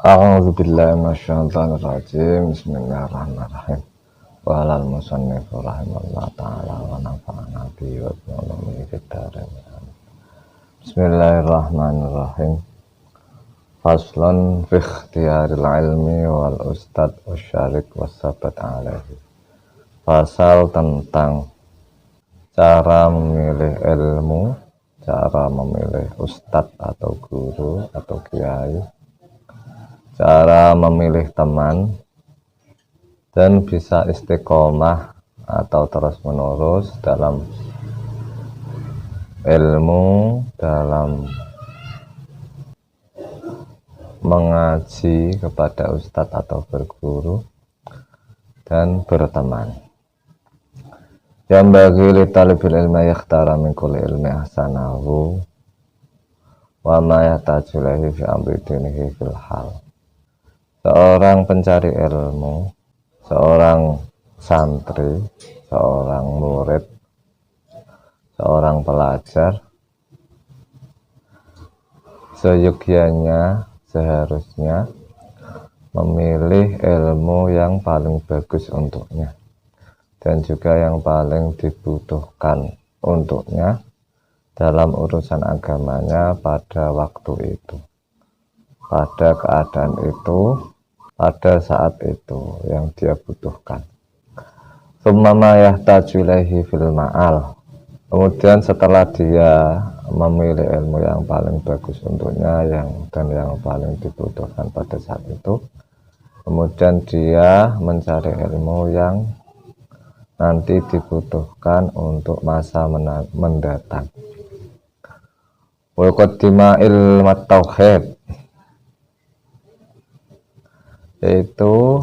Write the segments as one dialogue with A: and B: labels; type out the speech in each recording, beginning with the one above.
A: A'udzubillahi minasyaitonirrajim. Bismillahirrahmanirrahim. Wa alal musannif rahimallahu ta'ala wa nafa'ana bihi wa bi ulumihi fid dharain. Bismillahirrahmanirrahim. Faslun fi ikhtiyaril ilmi wal ustad wasyarik wassabat alaihi. Pasal tentang cara memilih ilmu, cara memilih ustad atau guru atau kiai, cara memilih teman, dan bisa istiqomah atau terus menerus dalam ilmu, dalam mengaji kepada ustadz atau berguru, dan berteman. Yang bagi li talibil ilmi yakhtara min kulli ilmi ahsanahu wa ma yahtaju ilaihi fi amri dinihi fil hal. Seorang pencari ilmu, seorang santri, seorang murid, seorang pelajar, seyogyanya, seharusnya memilih ilmu yang paling bagus untuknya dan juga yang paling dibutuhkan untuknya dalam urusan agamanya pada waktu itu, pada keadaan itu, pada saat itu yang dia butuhkan. Tsumma yahtaju ilaihi fil ma'al. Kemudian setelah dia memilih ilmu yang paling bagus untuknya dan yang paling dibutuhkan pada saat itu, kemudian dia mencari ilmu yang nanti dibutuhkan untuk masa mendatang. Wa qaddima ilmat tauhid, yaitu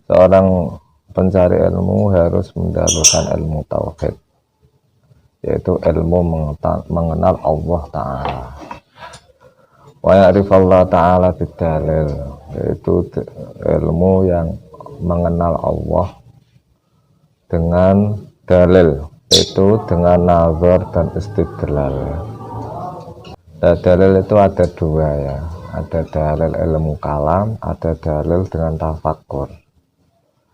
A: seorang pencari ilmu harus mendahulukan ilmu tauhid, yaitu ilmu mengenal Allah Ta'ala. Wa ya'rifallahu Ta'ala bidalil, yaitu ilmu yang mengenal Allah dengan dalil, yaitu dengan nazar dan istidlal. Dan dalil itu ada dua ya, ada dalil ilmu kalam, ada dalil dengan tafakkur.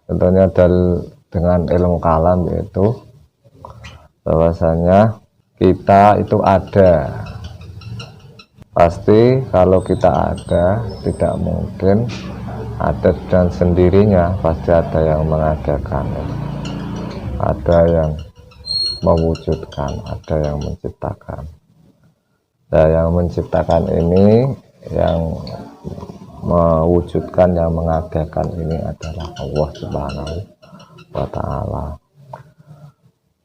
A: Contohnya dalil dengan ilmu kalam yaitu bahwasanya kita itu ada, pasti kalau kita ada, tidak mungkin ada dan sendirinya, pasti ada yang mengadakan, ada yang mewujudkan, ada yang menciptakan. Nah, yang menciptakan ini, yang mewujudkan, yang mengadakan ini adalah Allah Subhanahu wa Ta'ala.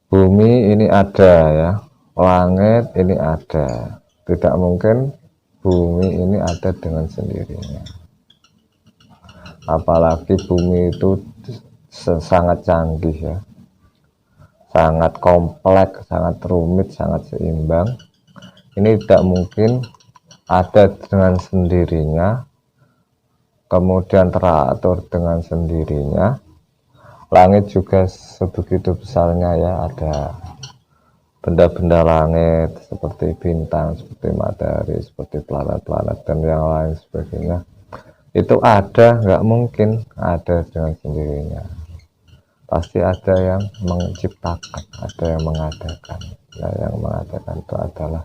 A: Bumi ini ada ya, langit ini ada, tidak mungkin bumi ini ada dengan sendirinya. Apalagi bumi itu sangat canggih ya, sangat kompleks, sangat rumit, sangat seimbang. Ini tidak mungkin ada dengan sendirinya, kemudian teratur dengan sendirinya. Langit juga sebegitu besarnya ya, ada benda-benda langit seperti bintang, seperti matahari, seperti planet-planet dan yang lain sebagainya. Itu ada, nggak mungkin ada dengan sendirinya. Pasti ada yang menciptakan, ada yang mengadakan. Nah, yang mengadakan itu adalah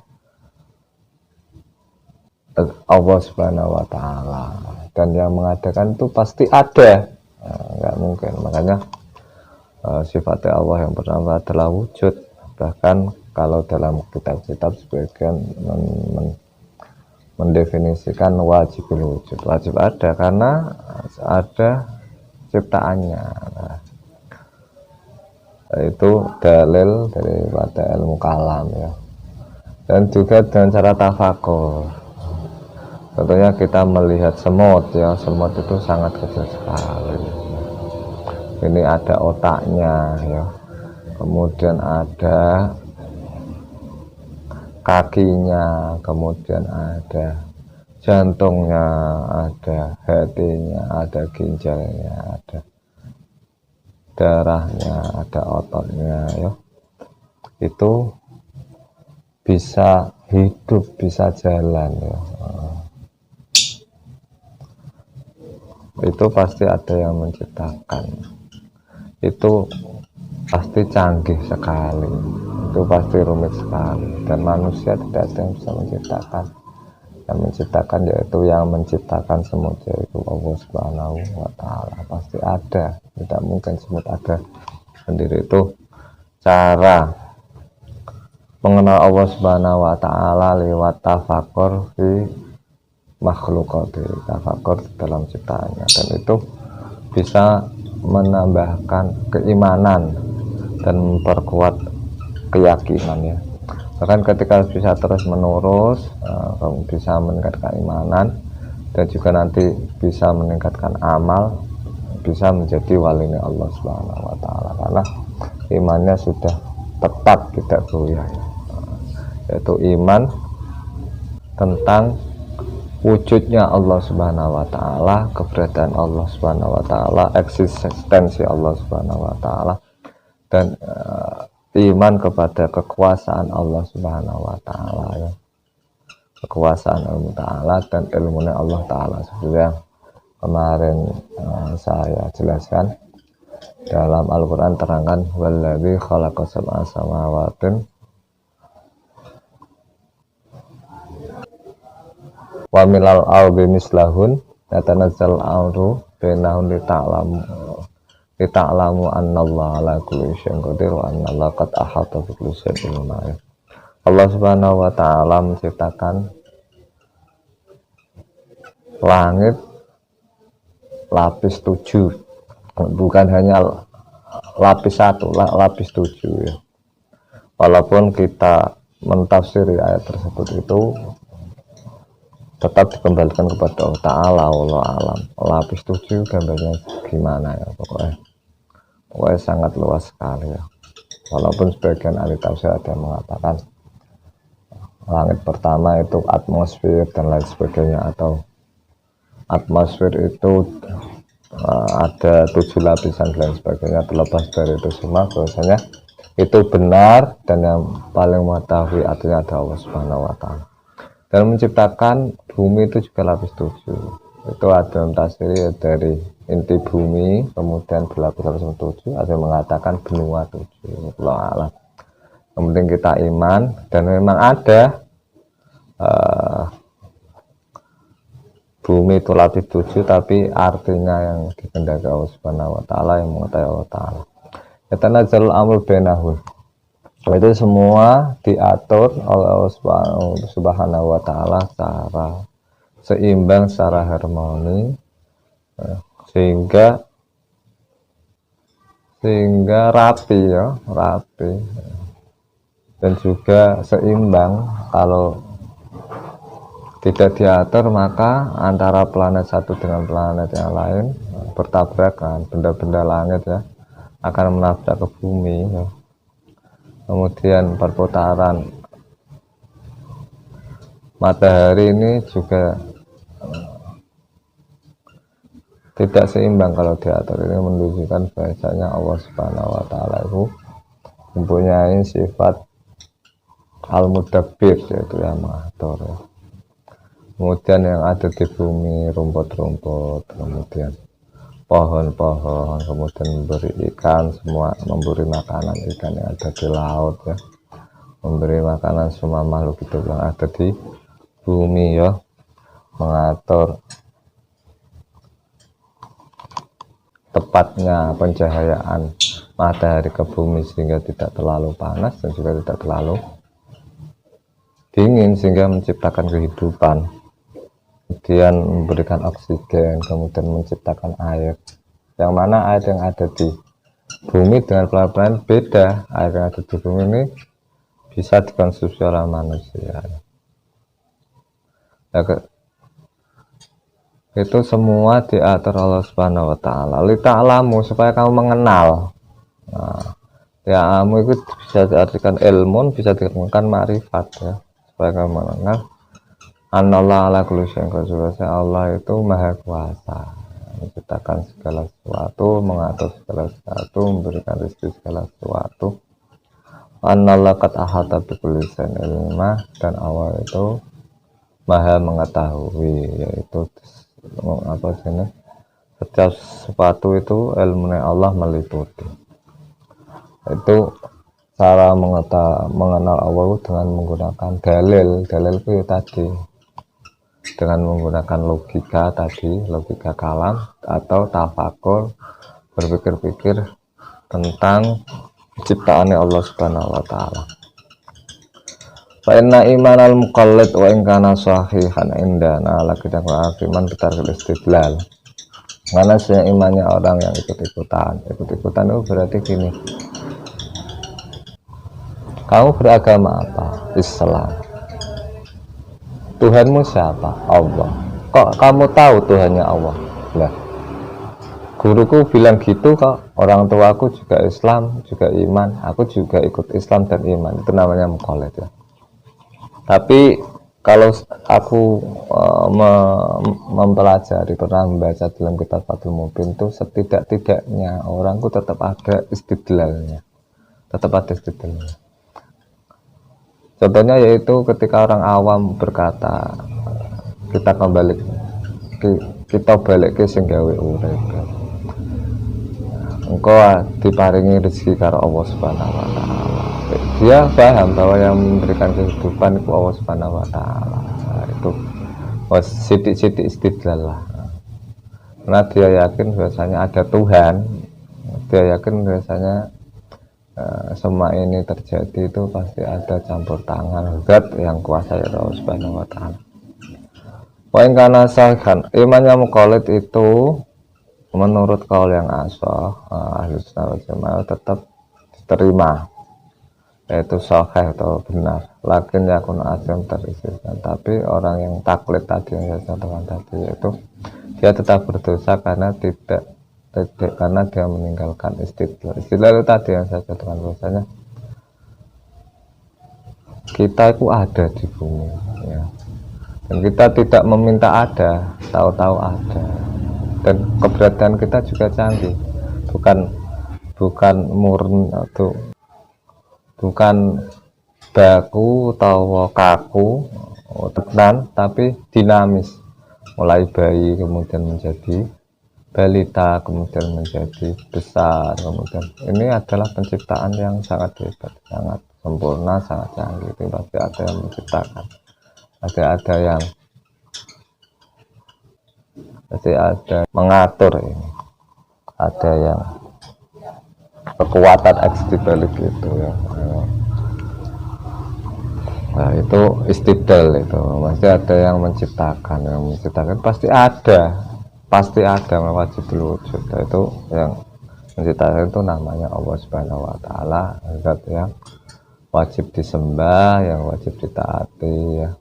A: Allah Subhanahu wa Ta'ala, dan yang mengadakan itu pasti ada. Nah, nggak mungkin, makanya sifatnya Allah yang pertama adalah wujud. Bahkan kalau dalam kitab-kitab sebagian mendefinisikan wajibul wujud, wajib ada karena ada ciptaannya. Nah, itu dalil daripada ilmu kalam ya, dan juga dengan cara tafakur. Contohnya kita melihat semut ya, semut itu sangat kecil sekali. Ini ada otaknya ya, kemudian ada kakinya, kemudian ada jantungnya, ada hatinya, ada ginjalnya, ada darahnya, ada ototnya ya. Itu bisa hidup, bisa jalan ya. itu pasti ada yang menciptakan. Itu pasti canggih sekali, itu pasti rumit sekali, dan manusia tidak ada yang bisa menciptakan. Yang menciptakan yaitu yang menciptakan semut, yaitu Allah Subhanahu wa Ta'ala. Pasti ada, tidak mungkin semut ada sendiri. Itu cara mengenal Allah Subhanahu wa Ta'ala lewat tafakur fi makhlukati, tafakur dalam ciptaannya, dan itu bisa menambahkan keimanan dan memperkuat keyakinan ya. Bahkan ketika bisa terus menerus bisa meningkatkan keimanan, dan juga nanti bisa meningkatkan amal, bisa menjadi walinya Allah Subhanahu wa Ta'ala, karena imannya sudah tetap tidak goyah, yaitu iman tentang wujudnya Allah Subhanahu wa Ta'ala, keberadaan Allah Subhanahu wa Ta'ala, eksistensi Allah Subhanahu wa Ta'ala, dan iman kepada kekuasaan Allah Subhanahu wa Ta'ala ya. Kekuasaan Allah Ta'ala dan ilmunya Allah Ta'ala, seperti yang kemarin saya jelaskan dalam Al-Quran, terangkan walladzi khalaqa sab'a samawatin wa milal ardi mislahun yatanazzal amru bainahum lita'lamu annallaha ala kulli syai'in qadir wa annallaha qad ahata bi kulli syai'in ilma. Allah Subhanahu wa Ta'ala menciptakan langit lapis 7, bukan hanya lapis 1, lapis 7 ya. Walaupun kita mentafsiri ayat tersebut itu tetap dikembalikan kepada Allah Ta'ala, Allah alam. Lapis 7 gambarnya gimana ya, pokoknya sangat luas sekali ya. Walaupun sebagian ahli tafsir ada yang mengatakan langit pertama itu atmosfer dan lain sebagainya, atau atmosfer itu ada 7 lapisan dan lain sebagainya. Terlepas dari itu semua, bahwasanya itu benar, dan yang paling mengetahui artinya ada Allah Subhanahu wa Ta'ala. Dan menciptakan bumi itu juga lapis 7. Itu ada tafsir dari inti bumi kemudian berlapis-lapis 7, ada yang mengatakan benua 7. Allah alam. Yang penting kita iman, dan memang ada bumi itu lapis 7, tapi artinya yang dikehendaki Allah Subhanahu wa Ta'ala, yang mengetahui Allah Ta'ala. Yatanazzalul amru bainahum, itu semua diatur oleh Allah Subhanahu wa Ta'ala secara seimbang, secara harmoni, sehingga rapi ya, rapi, dan juga seimbang. Kalau tidak diatur, maka antara planet satu dengan planet yang lain bertabrakan, benda-benda langit ya akan menabrak ke bumi ya. Kemudian perputaran matahari ini juga tidak seimbang kalau diatur. Ini menunjukkan bahasanya Allah Subhanahu wa Ta'ala itu mempunyai sifat al-mudabbir, yaitu yang mengatur ya. Kemudian yang ada di bumi, rumput-rumput, kemudian pohon-pohon, kemudian memberi ikan, semua memberi makanan ikan yang ada di laut ya, memberi makanan semua makhluk hidup yang ada di bumi ya, mengatur tepatnya pencahayaan matahari ke bumi sehingga tidak terlalu panas dan juga tidak terlalu dingin, sehingga menciptakan kehidupan. Kemudian memberikan oksigen, kemudian menciptakan air, yang mana air yang ada di bumi dengan planet-planet beda. Air yang ada di bumi ini bisa dikonsumsi oleh manusia ya, itu semua diatur Allah Subhanahu wa Ta'ala. Lita'lamu, supaya kamu mengenal. Nah, ilmu itu bisa diartikan ilmu, bisa diartikan ma'rifat ya, supaya kamu mengenal Anallah ala kulli syai'in qadir, Allah itu maha kuasa, menciptakan segala sesuatu, mengatur segala sesuatu, memberikan rezeki segala sesuatu. Anallah qad ahata bi kulli syai'in ilma, dan Allah itu maha mengetahui, yaitu Setiap sesuatu itu ilmunya Allah meliputi. Itu cara mengenal Allah dengan menggunakan dalil. Dalil itu ya tadi dengan menggunakan logika tadi, logika kalam atau tafakur, berpikir-pikir tentang ciptaannya Allah Subhanahu wa taala. Fa inna imanal muqallid wa in kana sahihan indana la kita iman betar istidlal. Mana sih imannya orang yang ikut-ikutan itu berarti gini, kamu beragama apa? Islam. Tuhanmu siapa? Allah. Kok kamu tahu Tuhannya Allah? Lah, guruku bilang gitu kok. Orang tuaku juga Islam, juga iman. Aku juga ikut Islam dan iman. Itu namanya muqallid ya. Tapi kalau aku mempelajari, pernah membaca dalam kitab Fathul Mubin itu setidak-tidaknya orangku tetap ada istidlalnya. Tetap ada istidlalnya. Contohnya yaitu ketika orang awam berkata, kita kembali kita balik ke sing gawe urip. Engkau diparingi rezeki karo Allah Subhanahu wa taala. Dia paham bahwa yang memberikan kehidupan itu Allah Subhanahu wa taala. Nah, itu sidik-sidik istidlal lah. Karena dia yakin biasanya ada Tuhan. Dia yakin biasanya semua ini terjadi itu pasti ada campur tangan zat yang kuasa ya Allah Subhanahu wa taala. Wa in kana sahihan, imannya muqallid itu menurut kaul yang asah ahli sunnah wal jamaah tetap diterima, yaitu sahih atau benar. Lakin yakun azam terisiskan, tapi orang yang taklid tadi yang saya contohkan tadi yaitu dia tetap berdosa karena karena dia meninggalkan istidlal. Istidlal itu tadi yang saya contohkan, bahwasanya kita itu ada di bumi ya. Dan kita tidak meminta ada, tahu-tahu ada. Dan keberadaan kita juga canggih, bukan murni atau bukan baku atau kaku tenan, tapi dinamis, mulai bayi kemudian menjadi balita, kemudian menjadi besar, kemudian ini adalah penciptaan yang sangat hebat, sangat sempurna, sangat canggih. Itu pasti ada yang menciptakan, ada yang pasti ada mengatur ini, ada yang kekuatan X di balik itu ya. Nah itu istidlal, itu pasti ada yang menciptakan pasti ada wajib wujud. Itu yang menciptakan itu namanya Allah Subhanahu wa taala, zat yang wajib disembah, yang wajib ditaati ya.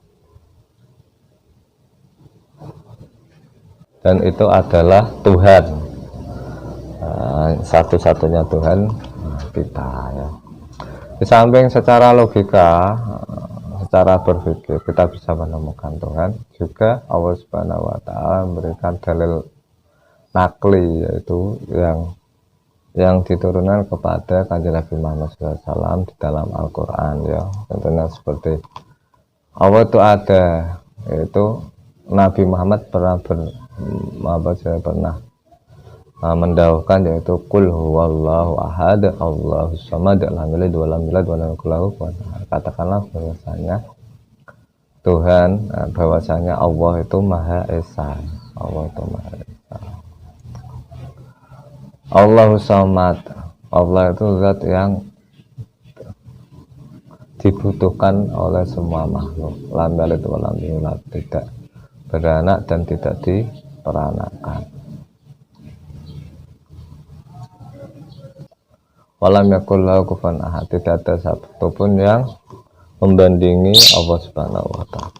A: Dan itu adalah Tuhan, satu-satunya Tuhan kita ya. Di samping secara logika, secara berpikir kita bisa menemukan Tuhan, juga Allah Subhanahu wa taala memberikan dalil nakli, yaitu yang diturunkan kepada Kanjeng Nabi Muhammad SAW di dalam Al-Quran ya. Contohnya seperti Allah itu ada, yaitu Nabi Muhammad pernah mendawahkan, yaitu qul huwallahu ahad Allahus samad lam yalid wa lam yulad wa lam yakul lahu kufuwan ahad. Katakanlah bahwasanya Tuhan, bahwasanya Allah itu Maha Esa. Allah itu Maha Esa. Allahus samad, Allah itu zat yang dibutuhkan oleh semua makhluk. Lam yalid wa lam yulad, tidak beranak dan tidak diperanakan. Walam yakul lahu kufuwan ahad, tidak ada satupun yang membandingi Allah Subhanahu wa taala.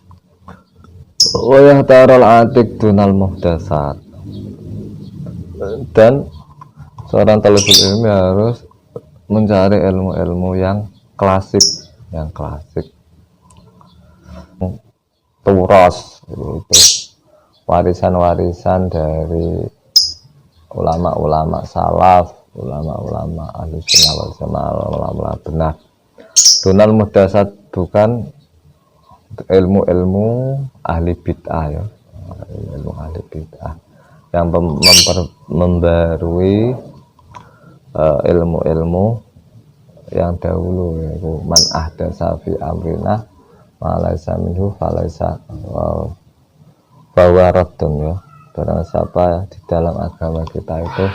A: Wa yahtarul atik dunal muhdatsat. Dan seorang talibul ilmi harus mencari ilmu-ilmu yang klasik, turos, itu warisan-warisan dari ulama-ulama salaf, ulama-ulama ahli sunnah wal jamaah, ulama-ulama benar. Dunal muhdatsat, bukan ilmu-ilmu ahli bid'ah ya, ilmu ahli bid'ah. yang membarui ilmu-ilmu yang dahulu, yaitu man ahdatsa fi amrina ma laisa minhu falaisa bahwa raddun, ya. Barang siapa di dalam agama kita itu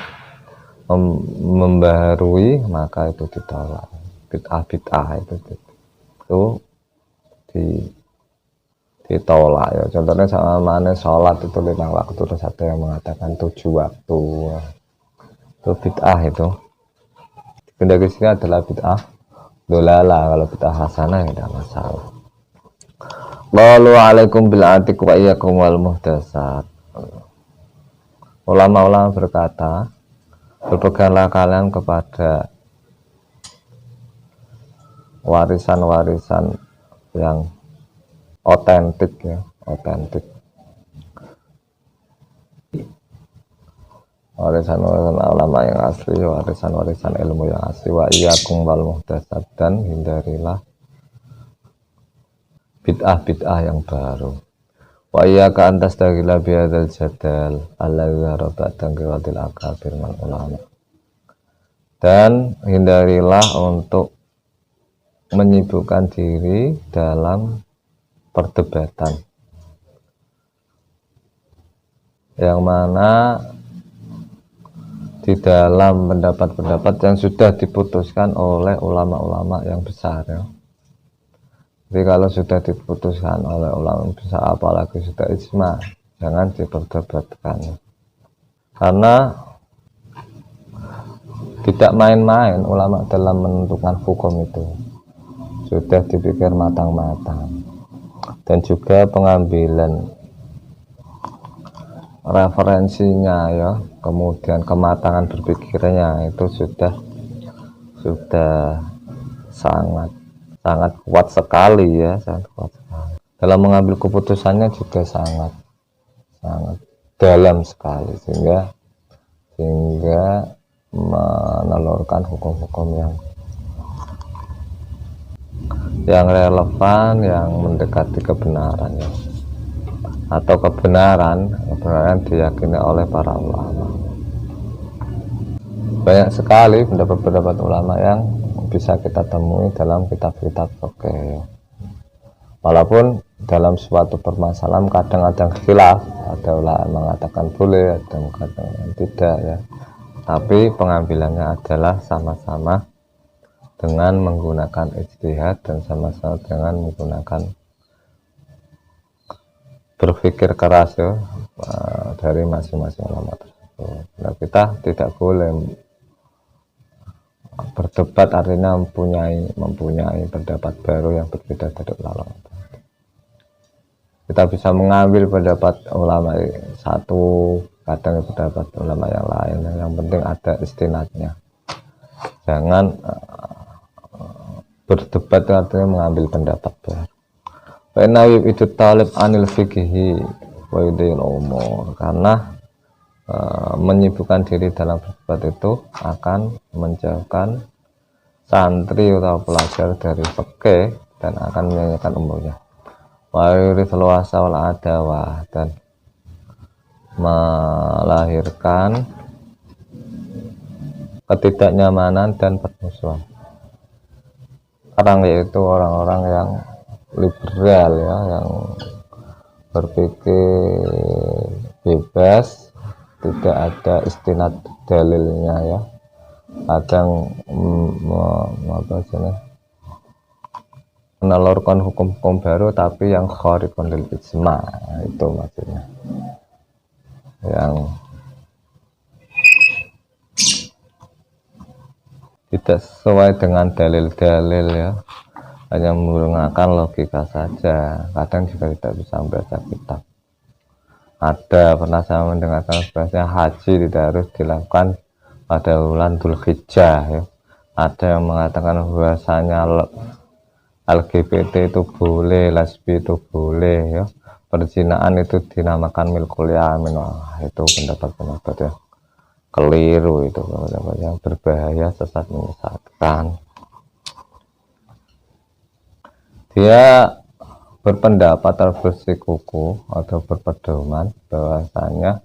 A: membaharui, maka itu ditolak. Bid'ah itu ditolak, ya. Contohnya sama mana sholat itu 5 waktu, terus ada yang mengatakan 7 waktu, itu bid'ah. Itu benda sini adalah bid'ah dolala. Kalau bid'ah hasanah ya tidak masalah. Qalu alaikum bil atiq wa iyyakum wal muhdatsat. Ulama-ulama berkata, berpeganglah kalian kepada warisan-warisan yang otentik, ya, otentik. Warisan-warisan ulama yang asli, warisan-warisan ilmu yang asli. Wa iyyakum wal muhdatsat, dan hindarilah bid'ah-bid'ah yang baru. Wa iyyaka an tastagila bihadzal jadal alladzi rabatan qiratil akabir man ulama. Dan hindarilah untuk menyibukkan diri dalam perdebatan yang mana di dalam pendapat-pendapat yang sudah diputuskan oleh ulama-ulama yang besar, ya. Jadi kalau sudah diputuskan oleh ulama besar, apalagi sudah ijma, jangan diperdebatkan. Karena tidak main-main ulama dalam menentukan hukum itu. Sudah dipikir matang-matang. Dan juga pengambilan referensinya, ya, kemudian kematangan berpikirnya itu sudah sangat kuat sekali, ya, sangat kuat sekali. Dalam mengambil keputusannya juga sangat dalam sekali, sehingga menelurkan hukum-hukum yang relevan, yang mendekati kebenaran, ya. Atau kebenaran diyakini oleh para ulama. Banyak sekali pendapat-pendapat ulama yang bisa kita temui dalam kitab-kitab fikih. Walaupun dalam suatu permasalahan kadang ada khilaf, ada ulama mengatakan boleh, ada yang mengatakan tidak, ya. Tapi pengambilannya adalah sama-sama dengan menggunakan ijtihad dan sama-sama dengan menggunakan berpikir keras, ya, dari masing-masing ulama tersebut. Nah, kita tidak boleh berdebat artinya mempunyai pendapat baru yang berbeda dari ulama. Kita bisa mengambil pendapat ulama satu, kadang pendapat ulama yang lain. Yang penting ada istinadnya. Jangan berdebat artinya mengambil pendapat baru. Fa'inna itu talib anil fikhi wa yudhil umur. Karena menyibukkan diri dalam berdebat itu akan menjauhkan santri atau pelajar dari fikih dan akan menyanyikan umurnya. Wa yurithul wasa wal adawah, dan melahirkan ketidaknyamanan dan permusuhan. Orang yaitu orang-orang yang liberal, ya, yang berpikir bebas, tidak ada istinad dalilnya, ya. Kadang menelurkan hukum-hukum baru tapi yang khariqun lil ijma, itu maksudnya, yang tidak sesuai dengan dalil-dalil, ya, hanya menggunakan logika saja. Kadang juga tidak bisa membaca kitab. Pernah saya mendengarkan bahasanya haji tidak harus dilakukan pada bulan Dzulhijjah, ya. Ada yang mengatakan bahwasanya LGBT itu boleh, lesbi itu boleh, ya. Perzinahan itu dinamakan milkul yamin. Itu pendapat-pendapat yang keliru, itu pendapat yang berbahaya, sesat, menyesatkan. Dia berpendapat atau bersikuku atau berpedoman bahwasanya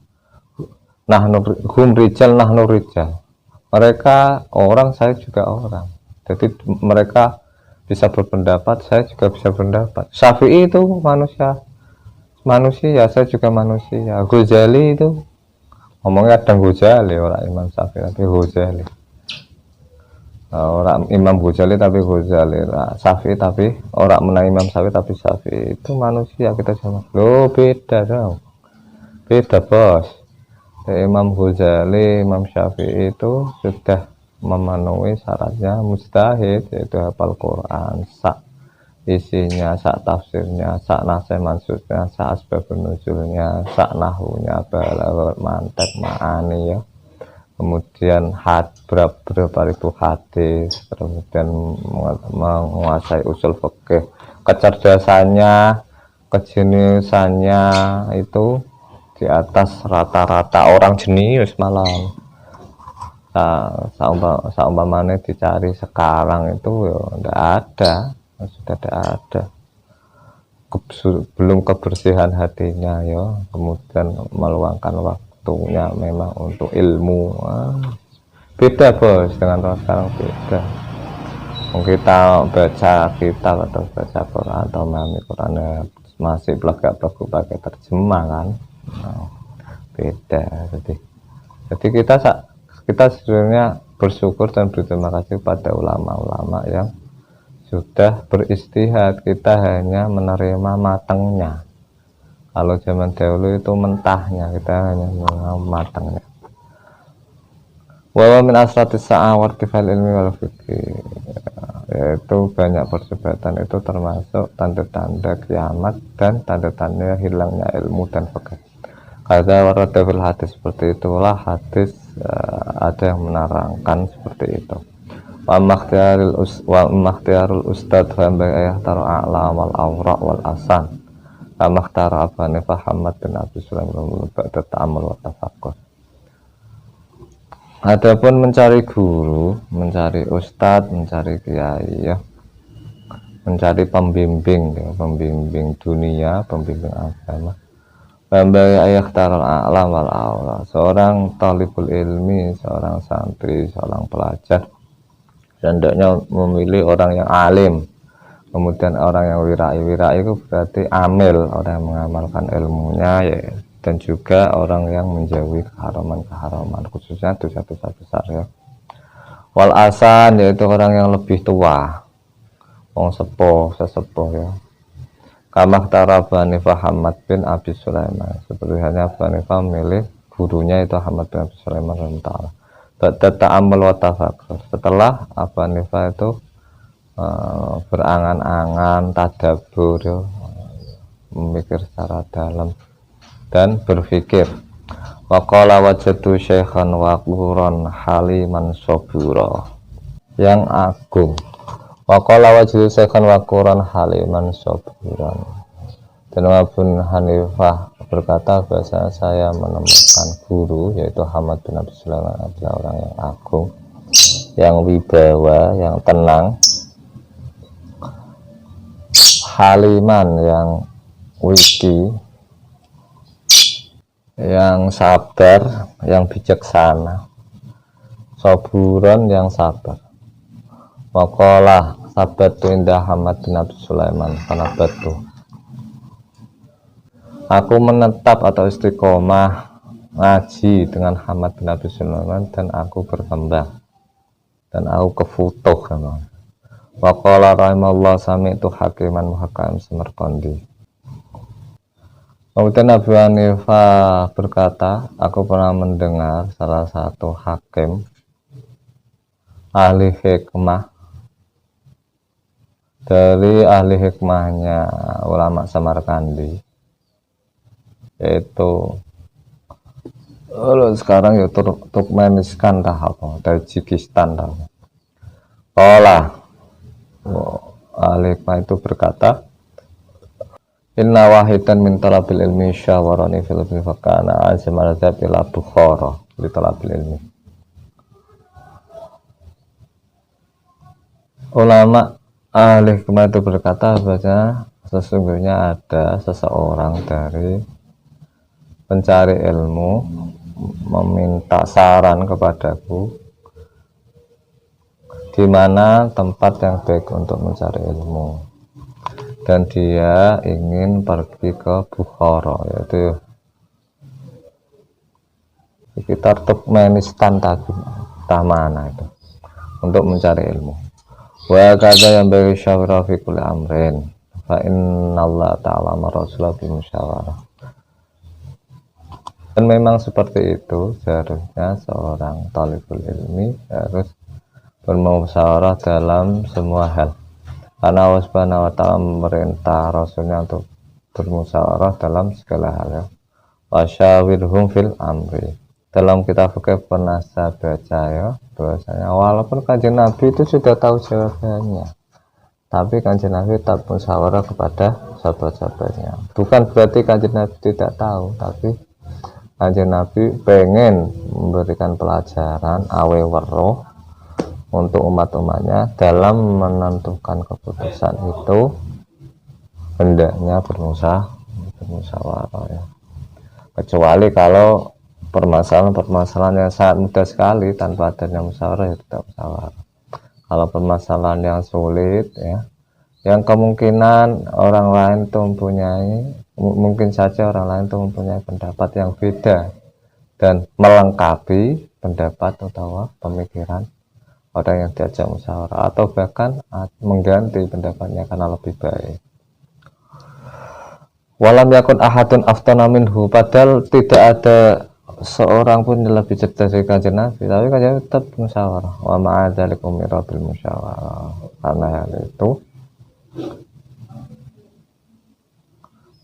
A: hum rijal nahnu rijal. Mereka orang, saya juga orang. Jadi mereka bisa berpendapat, saya juga bisa berpendapat. Syafi'i itu manusia, saya juga manusia. Ghazali itu ngomongnya kadang Ghazali, orang Imam Syafi'i tapi Ghazali. Orang Imam Ghazali tapi Ghazali, Syafi'i tapi orang menang Imam Syafi'i tapi Syafi'i. Itu manusia, kita sama. Loh, beda dong. Beda, Bos. Imam Ghazali, Imam Syafi'i itu sudah memenuhi syaratnya mujtahid, yaitu hafal Quran, sak isinya, sak tafsirnya, sak nasih mansuknya, sak asbabun nuzulnya, sak nahunya, balaghah, mantek, ma'ani ya. Kemudian berapa ribu hadis, kemudian menguasai usul fikih, kecerdasannya, kejeniusannya itu di atas rata-rata orang jenius malam. Saumpamanya dicari sekarang itu ya enggak ada, sudah tidak ada. Belum kebersihan hatinya ya, kemudian meluangkan waktunya memang untuk ilmu. Beda Bos dengan orang sekarang, beda. Kita baca kitab atau baca Quran atau memahami Quran masih belagak-belagu pakai terjemah kan. Beda. Jadi kita sebenarnya bersyukur dan berterima kasih pada ulama-ulama yang sudah beristihad. Kita hanya menerima matangnya. Kalau zaman dahulu itu mentahnya, kita hanya menerima matangnya. Wa min asratis sa'a wartifal ilmi wal fikih, yaitu banyak perdebatan itu termasuk tanda-tanda kiamat dan tanda-tanda hilangnya ilmu dan fikih. Kada warada fil hadis, seperti itulah hadis ada yang menerangkan seperti itu. Wa makhtiyarul ustad fa ayah taru a'la wal awra wal asan. Wa makhtara Abu Hanifah Muhammad bin Abi Sulaiman ba'da ta'ammul wa tafakkur. Adapun mencari guru, mencari ustad, mencari kiai ya, mencari pembimbing ya, pembimbing dunia, pembimbing agama. Bambai ayah taral a'lam wal aula. Seorang talibul ilmi, seorang santri, seorang pelajar hendaknya memilih orang yang alim, kemudian orang yang wirai itu berarti amil, orang yang mengamalkan ilmunya ya, dan juga orang yang menjauhi keharaman khususnya dosa-dosa besar ya. Wal asan, yaitu orang yang lebih tua, wong sesepuh ya. Kamak tara Abu Hanifah Muhammad bin Abi Sulaiman, seperti halnya Abu Hanifah memilih gurunya itu Muhammad bin Abi Sulaiman rahimahullah. Ta'ammul wa tafakkur. Setelah Abu Hanifah itu berangan-angan, tadabbur ya, memikir secara dalam dan berpikir. Wa qala wajadu syaikhan waquran haliman sabura, yang agung. Wa qala wajadu syaikhan waquran haliman saburan. Dan Abu Hanifah berkata, bahasa saya menemukan guru yaitu Muhammad bin Abi Sulaiman adalah orang yang agung, yang wibawa, yang tenang, haliman, yang wiki, yang sabar, yang bijaksana, saburan, yang sabar. Waqalah sabatu indah Muhammad bin Abi Sulaiman fanabatu, aku menetap atau istiqomah ngaji dengan Muhammad bin Abi Sulaiman dan aku berkembang dan aku kefutuh memang. Waqala rahimallah sami'tu hakiman muhakam Samarqandi. Kemudian Abu Hanifah berkata, aku pernah mendengar salah satu hakim ahli hikmah dari ahli hikmahnya ulama Samarkandi, yaitu sekarang ya Turkmenistan dah apa, Tajikistan dah. Ahli hikmah itu berkata, inna wahidan min talabil ilmi syawarani fil fakana azmal dzati la bukhara li talabil ilmi. Ulama ahli hikmah itu berkata bahwa sesungguhnya ada seseorang dari pencari ilmu meminta saran kepadaku di mana tempat yang baik untuk mencari ilmu, dan dia ingin pergi ke Bukhara, yaitu sekitar Turkmenistan tadi, entah mana itu, untuk mencari ilmu. Wa kadza yang bagi syawara fi kulli amrin fa innallaha ta'ala marasulah bi musyawarah. Dan memang seperti itu, seharusnya seorang talibul ilmi harus bermusyawarah dalam semua hal, karena Allah Subhanahu wa ta'ala memerintah Rasulnya untuk bermusyawarah dalam segala hal, ya. Wasyawirhum fil amri. Dalam kitab fikih pernah saya baca, ya, bahwasanya walaupun Kanjeng Nabi itu sudah tahu jawabannya, tapi Kanjeng Nabi tetap musyawarah kepada sahabat-sahabatnya. Bukan berarti Kanjeng Nabi tidak tahu, tapi Kanjeng Nabi pengen memberikan pelajaran awe weruh untuk umat-umatnya dalam menentukan keputusan itu hendaknya bermusyawarah, ya. Kecuali kalau permasalahan-permasalahan yang sangat mudah sekali tanpa adanya musyawarah, ya tidak musyawarah. Kalau permasalahan yang sulit, ya, yang kemungkinan orang lain itu mungkin saja orang lain itu mempunyai pendapat yang beda dan melengkapi pendapat atau pemikiran orang yang diajak musyawarah, atau bahkan mengganti pendapatnya karena lebih baik. Walam yakun ahadun aftana minhu, padahal tidak ada seorang pun yang lebih cerdas dari Kanjeng Nabi, tapi Kanjeng Nabi tetap musyawarah. Wa ma'adzalik umira bil musyawarah, karena hal itu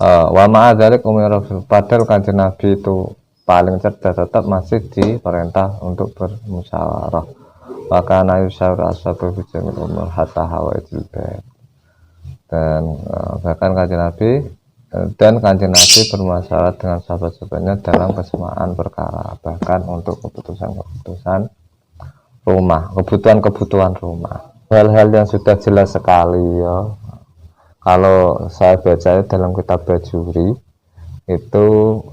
A: wa ma'adzalik umira bil, padahal Kanjeng Nabi itu paling cerdas, tetap masih diperintah untuk bermusyawarah. Maka nayu syawra ashabu fi jamil umur hatta hawaijil bait. Dan bahkan Kanjeng Nabi bermusyawarah dengan sahabat-sahabatnya dalam kesemaan perkara, bahkan untuk keputusan-keputusan rumah, kebutuhan-kebutuhan rumah, hal-hal yang sudah jelas sekali, ya. Kalau saya baca dalam kitab Bajuri itu,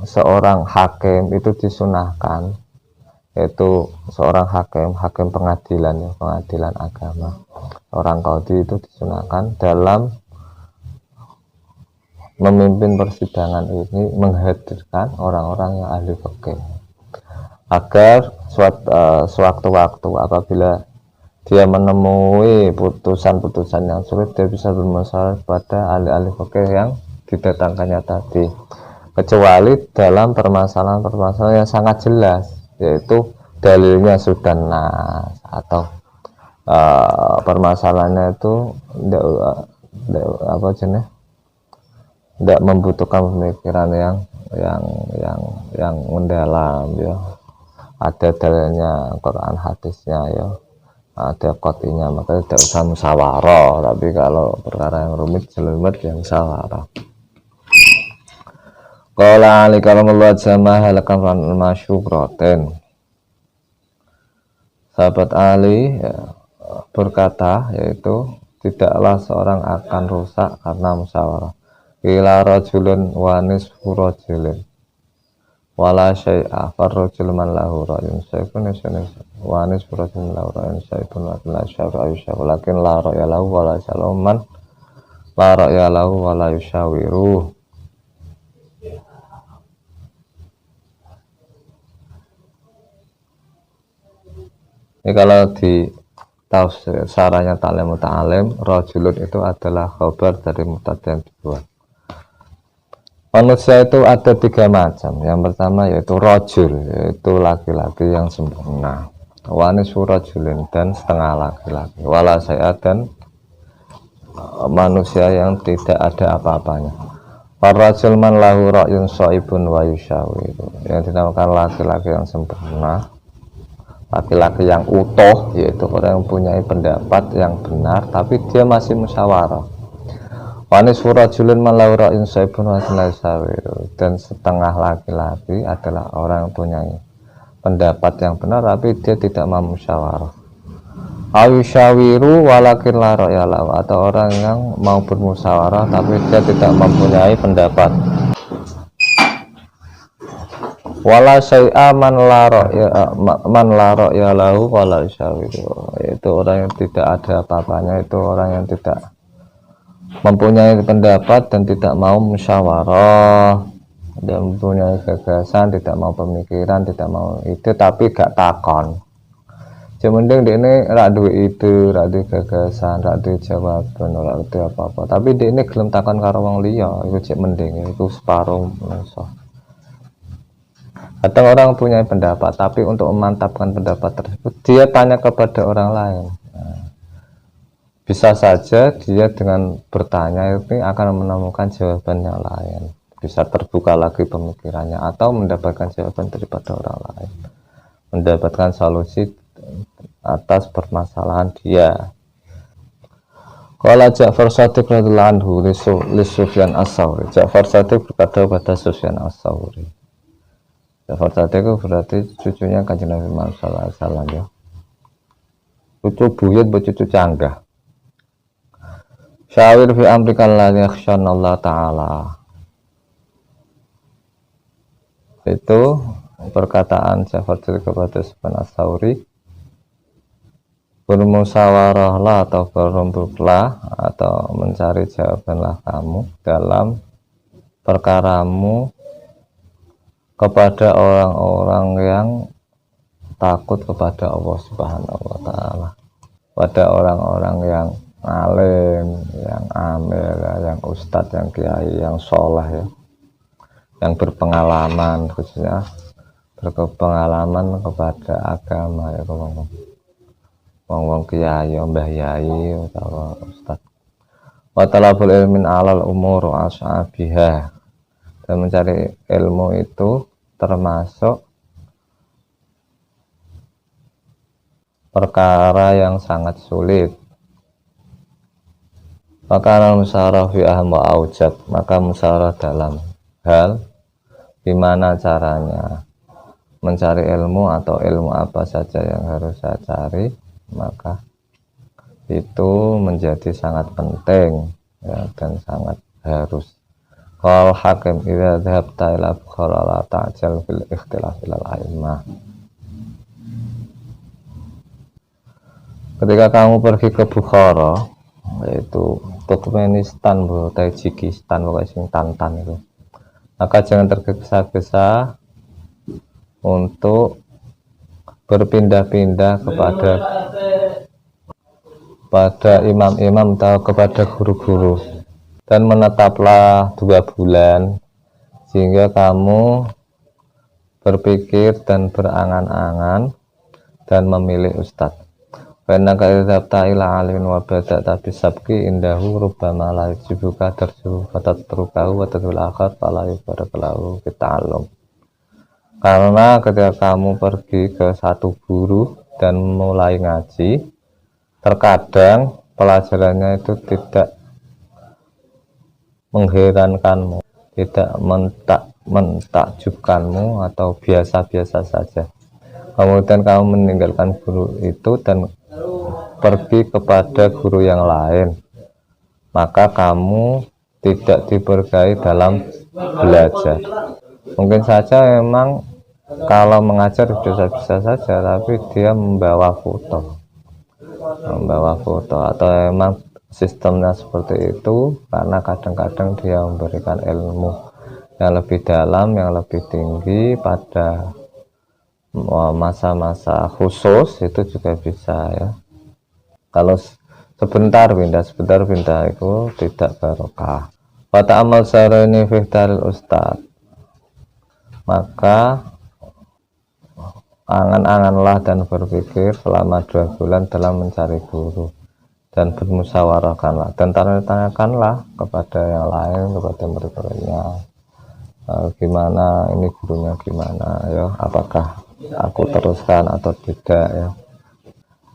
A: seorang hakim itu disunahkan, yaitu seorang hakim pengadilan, ya, pengadilan agama, orang qadhi itu disunahkan dalam memimpin persidangan ini menghadirkan orang-orang yang ahli fikih, agar sewaktu-waktu apabila dia menemui putusan-putusan yang sulit, dia bisa bermusyawarah kepada ahli-ahli fikih yang didatangkannya tadi, kecuali dalam permasalahan-permasalahan yang sangat jelas, yaitu dalilnya sudah nas, atau permasalahannya itu tidak membutuhkan pemikiran yang mendalam, ya. Ada dalilnya Quran hadisnya, ya, ada qot'inya, maka tidak usah musyawarah. Tapi kalau perkara yang rumit jelimet yang musyawarah. Qala ali kalamullah jama'a halakan masyukratin. Sahabat Ali, ya, berkata, yaitu tidaklah seorang akan rusak karena musyawarah. Ila rajulun wa nisfu rajulin wala syai'a farrajul man lahu ra'yun saifun wa nisfu rajulin lahu ra'yun saifun la syai'a yushawu lakin la ra'ya lahu wala syaloman la ra'ya lahu wala yushawiru. Ini kalau di tafsir sarahnya Ta'lim Muta'alim, rajulun itu adalah khabar dari mubtada yang dibuat. Manusia itu ada 3 macam. Yang pertama yaitu rajul, yaitu laki-laki yang sempurna. Wanisfu rajulin, dan setengah laki-laki. Wala syai'a, dan manusia yang tidak ada apa-apanya. Farrajul man lahu ra'yun shaibun wa yushawiru, yang dinamakan laki-laki yang sempurna, laki-laki yang utuh, yaitu orang yang mempunyai pendapat yang benar tapi dia masih musyawarah. Wanis furajulun malaura insaibun wasinaisawiru, dan setengah laki-laki adalah orang yang punya pendapat yang benar tapi dia tidak mau musyawarah. Ayushawiru walakin la ra'yalahu, atau orang yang mau bermusyawarah tapi dia tidak mempunyai pendapat. wala syai'a man la ra'ya lahu wala isyawiru, itu orang yang tidak ada apa-apanya, itu orang yang tidak mempunyai pendapat dan tidak mau musyawarah, tidak mempunyai gagasan, tidak mau pemikiran, tidak mau ide, tapi gak takon. Mending dia ini rak duwe ide, rak duwe gagasan, rak duwe jawaban, rak duwe apa-apa, tapi dia ini gelem takon karo wong liya, itu cek mending, itu separuh menungso. Kadang orang punya pendapat, tapi untuk memantapkan pendapat tersebut dia tanya kepada orang lain. Nah, bisa saja dia dengan bertanya ini akan menemukan jawaban yang lain, bisa terbuka lagi pemikirannya, atau mendapatkan jawaban daripada orang lain, mendapatkan solusi atas permasalahan dia. Qala Ja'far Shadiq radhiyallahu anhu li Sufyan As-Tsauri. Ja'far Shadiq berkata kepada Sufyan As-Tsauri. Ja'far Shadiq itu berarti cucunya Kanjeng Nabi Muhammad sallallahu alaihi wasallam ya. Cucu buyut cucu canggah. Syawir fi amrikal ladzi yakhshanallahu ta'ala. Itu perkataan Ja'far Shadiq kepada Sufyan As-Tsauri. Bermusyawarahlah atau berembuklah atau mencari jawabanlah kamu dalam perkaramu kepada orang-orang yang takut kepada Allah Subhanahu wa Ta'ala, pada orang-orang yang alim, yang amil, yang ustadz, yang kiai, yang soleh ya, yang berpengalaman, khususnya berpengalaman kepada agama ya, wong kiai, mbah yai utawa ustaz. Wa talabul ilmin alal umur ashabiha, dan mencari ilmu itu termasuk perkara yang sangat sulit. Maka musyawarah fi aham wa aujab, maka musyawarah dalam hal gimana caranya mencari ilmu atau ilmu apa saja yang harus saya cari, maka itu menjadi sangat penting ya, dan sangat harus. Qal Hakim idza dhahabta ila Bukhara la ta'jal fil ikhtilaf ila al-a'immah. Ketika kamu pergi ke Bukhara, yaitu Turkmenistan, Tajikistan, pokoknya sing tantan itu, maka jangan tergesa-gesa untuk berpindah-pindah kepada imam-imam atau kepada guru-guru, dan menetaplah 2 bulan sehingga kamu berpikir dan berangan-angan dan memilih ustadz. Karena kaidzabta ila alimin wa bada'ta bisabqi indahu rubbama la yujibuka darsuhu fatatrukahu wa tadul akhar fala yubaraklahu bita'allum. Karena ketika kamu pergi ke satu guru dan mulai ngaji, terkadang pelajarannya itu tidak mengherankanmu, tidak mentakjubkanmu atau biasa-biasa saja. Kemudian kamu meninggalkan guru itu dan pergi kepada guru yang lain, maka kamu tidak diberkahi dalam belajar. Mungkin saja memang kalau mengajar bisa-bisa saja, tapi dia membawa foto atau memang sistemnya seperti itu karena kadang-kadang dia memberikan ilmu yang lebih dalam, yang lebih tinggi pada masa-masa khusus, itu juga bisa ya. Kalau sebentar pindah itu tidak barokah. Wa ta'amal sarani fi daril ustad, maka angan-anganlah dan berpikir selama 2 bulan dalam mencari guru, dan bermusyawarahkanlah dan tanya-tanyakanlah kepada yang lain, kepada murid-muridnya, gimana ini gurunya gimana ya, apakah aku teruskan atau tidak ya,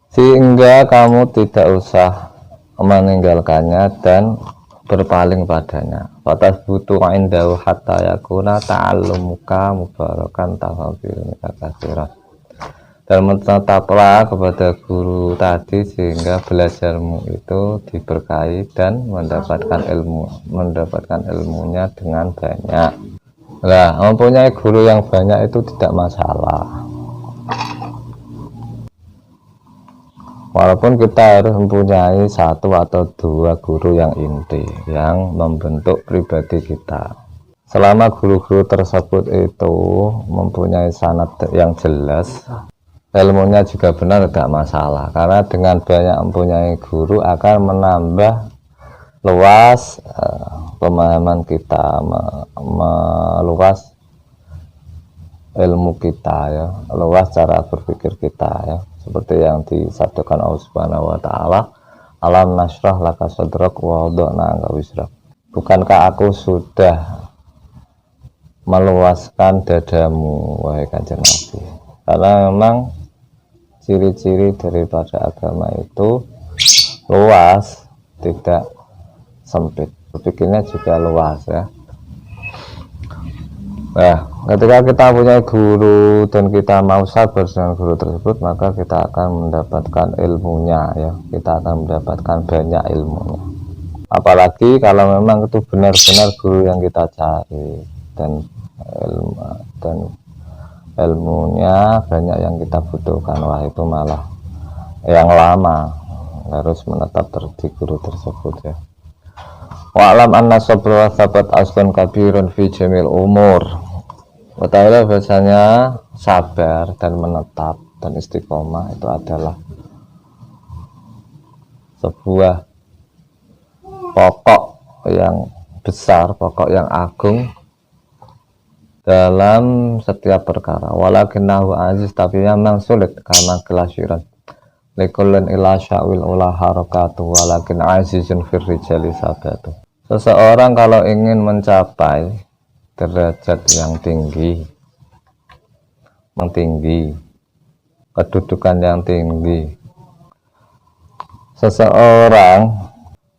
A: sehingga kamu tidak usah meninggalkannya dan berpaling padanya. Batas butuh indahu hatta yakuna ta'allumuka mubarakan tafadhil katsiran, dan menetaplah kepada guru tadi sehingga belajarmu itu diberkahi dan mendapatkan ilmunya dengan banyak. Nah, mempunyai guru yang banyak itu tidak masalah. Walaupun kita harus mempunyai satu atau dua guru yang inti yang membentuk pribadi kita. Selama guru-guru tersebut itu mempunyai sanad yang jelas, ilmunya juga benar, tidak masalah. Karena dengan banyak mempunyai guru akan menambah luas pemahaman kita, meluas ilmu kita ya, luas cara berpikir kita ya, seperti yang disabdakan Allah Subhanahu wa taala, alam nasrah laka sadrak wa wada'na anka wisrak. Bukankah aku sudah meluaskan dadamu wahai kanjeng Nabi? Karena memang ciri-ciri daripada agama itu luas, tidak sempit, berpikirnya juga luas ya. Nah, ketika kita punya guru dan kita mau sabar dengan guru tersebut, maka kita akan mendapatkan ilmunya ya, kita akan mendapatkan banyak ilmunya. Apalagi kalau memang itu benar-benar guru yang kita cari dan ilmunya banyak yang kita butuhkan, wah itu malah yang lama harus menetap di guru tersebut ya. Wa'lam anna sabra wa thabat aslun kabirun fi jamil umur. Ketahuilah bahasanya sabar dan menetap dan istiqomah itu adalah sebuah pokok yang besar, pokok yang agung dalam setiap perkara. Walakinnahu aziz, tapi memang sulit karena kelasiran. Likullin ila sya'wil ula harakatu walakin azizun firrijali sabatu. Seseorang kalau ingin mencapai derajat yang tinggi, mentinggi, kedudukan yang tinggi, seseorang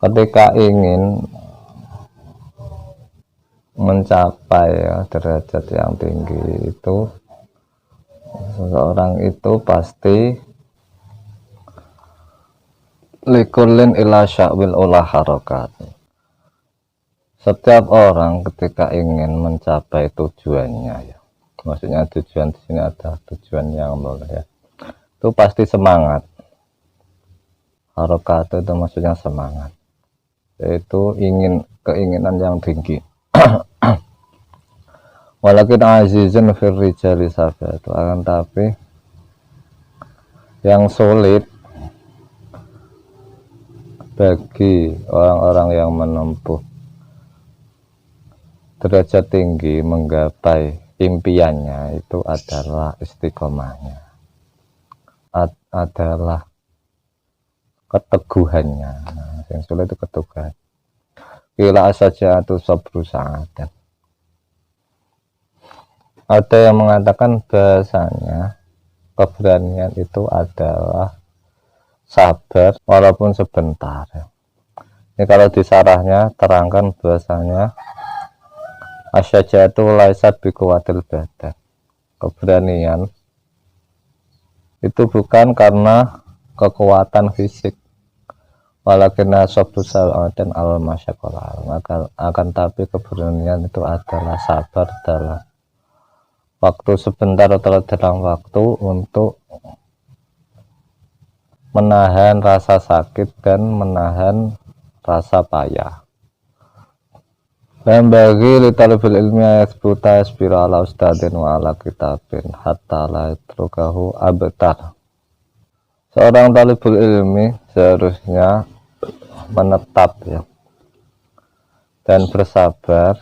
A: ketika ingin mencapai derajat yang tinggi itu, seseorang itu pasti likulin ila sya'wil ula harakat. Setiap orang ketika ingin mencapai tujuannya ya, maksudnya tujuan di sini ada tujuan yang mulia ya, itu pasti semangat. Harakat itu maksudnya semangat, yaitu keinginan yang tinggi. Walakin azizun fir rijali sabatu, akan tapi yang sulit bagi orang-orang yang menempuh derajat tinggi, menggapai impiannya itu adalah istiqomahnya, adalah keteguhannya. Nah, yang sulit itu keteguhan. Kila saja atau sabru sa'adat. Ada yang mengatakan bahasanya keberanian itu adalah sabar walaupun sebentar. Ini kalau di sarahnya terangkan bahasanya asyajatu laisat bikuwatil badan. Keberanian itu bukan karena kekuatan fisik, walakin sabtu dan al masyakolah, akan tapi keberanian itu adalah sabar dalam waktu sebentar atau dalam waktu untuk menahan rasa sakit dan menahan rasa payah. Dan bagi litalabil ilmiah yasbuta yasbira ala ustadin wa ala kitabin hatta la yatrukahu abtar. Seorang talibul ilmi seharusnya menetap ya, dan bersabar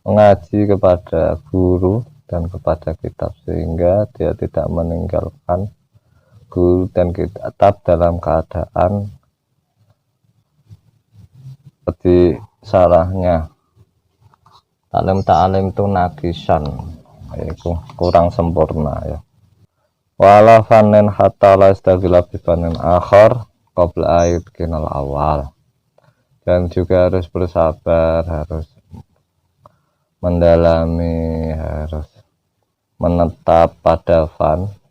A: mengaji kepada guru dan kepada kitab, sehingga dia tidak meninggalkan guru dan kitab dalam keadaan seperti sarahnya ta'lim itu nakisan, yaitu kurang sempurna ya. Wala fanen hatta la istagila bibanin akhar qabla ayat kinal awal. Dan juga harus bersabar, harus mendalami, harus menetap pada